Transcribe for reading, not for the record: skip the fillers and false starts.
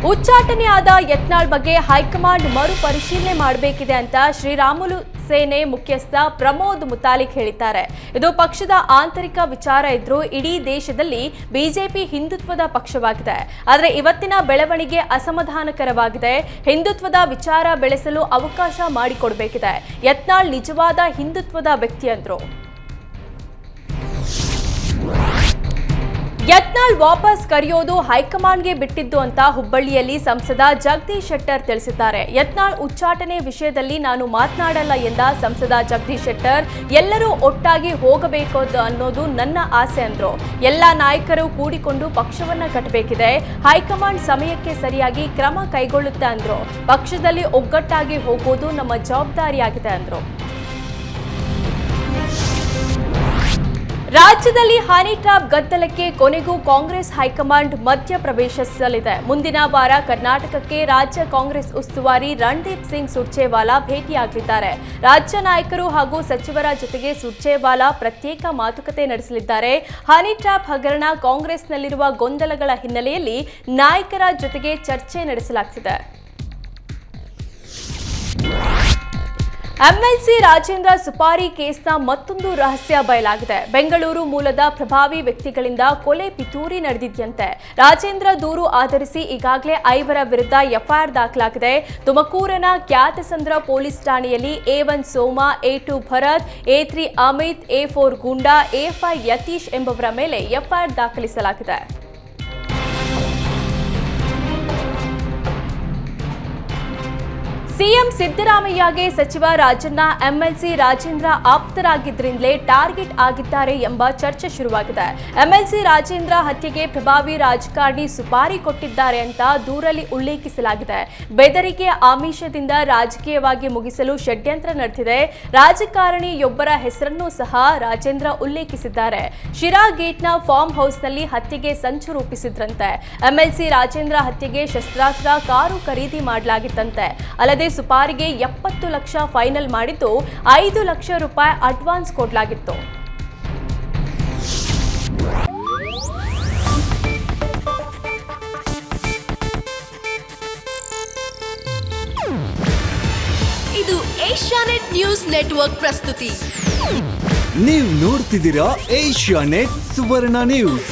ಉಚ್ಚಾಟನೆ ಆದ ಯತ್ನಾಳ್ ಬಗ್ಗೆ ಹೈಕಮಾಂಡ್ ಮರುಪರಿಶೀಲನೆ ಮಾಡಬೇಕಿದೆ ಅಂತ ಶ್ರೀರಾಮುಲು ಸೇನೆ ಮುಖ್ಯಸ್ಥ ಪ್ರಮೋದ್ ಮುತಾಲಿಕ್ ಹೇಳಿದ್ದಾರೆ. ಇದು ಪಕ್ಷದ ಆಂತರಿಕ ವಿಚಾರ ಇದ್ರೂ ಇಡೀ ದೇಶದಲ್ಲಿ ಬಿಜೆಪಿ ಹಿಂದುತ್ವದ ಪಕ್ಷವಾಗಿದೆ. ಆದರೆ ಇವತ್ತಿನ ಬೆಳವಣಿಗೆ ಅಸಮಾಧಾನಕರವಾಗಿದೆ. ಹಿಂದುತ್ವದ ವಿಚಾರ ಬೆಳೆಸಲು ಅವಕಾಶ ಮಾಡಿಕೊಡಬೇಕಿದೆ. ಯತ್ನಾಳ್ ನಿಜವಾದ ಹಿಂದುತ್ವದ ವ್ಯಕ್ತಿ ಅಂದ್ರು. ಯತ್ನಾಳ್ ವಾಪಸ್ ಕರೆಯೋದು ಹೈಕಮಾಂಡ್ಗೆ ಬಿಟ್ಟಿದ್ದು ಅಂತ ಹುಬ್ಬಳ್ಳಿಯಲ್ಲಿ ಸಂಸದ ಜಗದೀಶ್ ಶೆಟ್ಟರ್ ತಿಳಿಸಿದ್ದಾರೆ. ಯತ್ನಾಳ್ ಉಚ್ಚಾಟನೆ ವಿಷಯದಲ್ಲಿ ನಾನು ಮಾತನಾಡಲ್ಲ ಎಂದ ಸಂಸದ ಜಗದೀಶ್ ಶೆಟ್ಟರ್, ಎಲ್ಲರೂ ಒಟ್ಟಾಗಿ ಹೋಗಬೇಕು ಅನ್ನೋದು ನನ್ನ ಆಸೆ ಅಂದ್ರು. ಎಲ್ಲ ನಾಯಕರು ಕೂಡಿಕೊಂಡು ಪಕ್ಷವನ್ನ ಕಟ್ಟಬೇಕಿದೆ. ಹೈಕಮಾಂಡ್ ಸಮಯಕ್ಕೆ ಸರಿಯಾಗಿ ಕ್ರಮ ಕೈಗೊಳ್ಳುತ್ತೆ ಅಂದ್ರು. ಪಕ್ಷದಲ್ಲಿ ಒಗ್ಗಟ್ಟಾಗಿ ಹೋಗೋದು ನಮ್ಮ ಜವಾಬ್ದಾರಿಯಾಗಿದೆ ಅಂದ್ರು. ರಾಜ್ಯದಲ್ಲಿ ಹನಿ ಟ್ರ್ಯಾಪ್ ಗದ್ದಲಕ್ಕೆ ಕೊನೆಗೂ ಕಾಂಗ್ರೆಸ್ ಹೈಕಮಾಂಡ್ ಮಧ್ಯ ಪ್ರವೇಶಿಸಲಿದೆ. ಮುಂದಿನ ವಾರ ಕರ್ನಾಟಕಕ್ಕೆ ರಾಜ್ಯ ಕಾಂಗ್ರೆಸ್ ಉಸ್ತುವಾರಿ ರಣದೀಪ್ ಸಿಂಗ್ ಸುರ್ಜೇವಾಲಾ ಭೇಟಿಯಾಗಲಿದ್ದಾರೆ. ರಾಜ್ಯ ನಾಯಕರು ಹಾಗೂ ಸಚಿವರ ಜೊತೆಗೆ ಸುರ್ಜೇವಾಲಾ ಪ್ರತ್ಯೇಕ ಮಾತುಕತೆ ನಡೆಸಲಿದ್ದಾರೆ. ಹನಿ ಟ್ರ್ಯಾಪ್ ಹಗರಣ, ಕಾಂಗ್ರೆಸ್ನಲ್ಲಿರುವ ಗೊಂದಲಗಳ ಹಿನ್ನೆಲೆಯಲ್ಲಿ ನಾಯಕರ ಜೊತೆಗೆ ಚರ್ಚೆ ನಡೆಸಲಾಗುತ್ತಿದೆ. ಎಂಎಲ್ಸಿ ರಾಜೇಂದ್ರ ಸುಪಾರಿ ಕೇಸ್ನ ಮತ್ತೊಂದು ರಹಸ್ಯ ಬಯಲಾಗಿದೆ. ಬೆಂಗಳೂರು ಮೂಲದ ಪ್ರಭಾವಿ ವ್ಯಕ್ತಿಗಳಿಂದ ಕೊಲೆ ಪಿತೂರಿ ನಡೆದಿದೆಯಂತೆ. ರಾಜೇಂದ್ರ ದೂರು ಆಧರಿಸಿ ಈಗಾಗಲೇ 5 ವಿರುದ್ಧ ಎಫ್ಐಆರ್ ದಾಖಲಾಗಿದೆ. ತುಮಕೂರಿನ ಖ್ಯಾತಸಂದ್ರ ಪೊಲೀಸ್ ಠಾಣೆಯಲ್ಲಿ A1 ಸೋಮ, A2 Bharat, A3 Amit, A4 goonda, A5 Yathish ಎಂಬವರ ಮೇಲೆ ಎಫ್ಐಆರ್ ದಾಖಲಿಸಲಾಗಿದೆ. ಸಿಎಂ ಸಿದ್ದರಾಮಯ್ಯಗೆ ಸಚಿವ ರಾಜಣ್ಣ ಎಂಎಲ್ಸಿ ರಾಜೇಂದ್ರ ಆಪ್ತರಾಗಿದ್ದರಿಂದಲೇ ಟಾರ್ಗೆಟ್ ಆಗಿದ್ದಾರೆ ಎಂಬ ಚರ್ಚೆ ಶುರುವಾಗಿದೆ. ಎಂಎಲ್ಸಿ ರಾಜೇಂದ್ರ ಹತ್ಯೆಗೆ ಪ್ರಭಾವಿ ರಾಜಕಾರಣಿ ಸುಪಾರಿ ಕೊಟ್ಟಿದ್ದಾರೆ ಅಂತ ದೂರಲ್ಲಿ ಉಲ್ಲೇಖಿಸಲಾಗಿದೆ. ಬೆದರಿಕೆ ಆಮಿಷದಿಂದ ರಾಜಕೀಯವಾಗಿ ಮುಗಿಸಲು ಷಡ್ಯಂತ್ರ ನಡೆದಿದೆ. ರಾಜಕಾರಣಿಯೊಬ್ಬರ ಹೆಸರನ್ನೂ ಸಹ ರಾಜೇಂದ್ರ ಉಲ್ಲೇಖಿಸಿದ್ದಾರೆ. ಶಿರಾ ಗೇಟ್ನ ಫಾರ್ಮ್ ಹೌಸ್ನಲ್ಲಿ ಹತ್ಯೆಗೆ ಸಂಚು ರೂಪಿಸಿದ್ರಂತೆ. ಎಂಎಲ್ಸಿ ರಾಜೇಂದ್ರ ಹತ್ಯೆಗೆ ಶಸ್ತ್ರಾಸ್ತ್ರ, ಕಾರು ಖರೀದಿ ಮಾಡಲಾಗಿತ್ತಂತೆ. ಅಲ್ಲದೆ ಸುಪಾರಿಗೆ 70 ಲಕ್ಷ ಫೈನಲ್ ಮಾಡಿದ್ದು 5 ಲಕ್ಷ ರೂಪಾಯಿ ಅಡ್ವಾನ್ಸ್ ಕೊಡಲಾಗಿತ್ತು. ಇದು ಏಷ್ಯಾನೆಟ್ ನ್ಯೂಸ್ ನೆಟ್ವರ್ಕ್ ಪ್ರಸ್ತುತಿ. ನೀವು ನೋಡ್ತಿದ್ದೀರಾ ಏಷ್ಯಾನೆಟ್ ಸುವರ್ಣ ನ್ಯೂಸ್.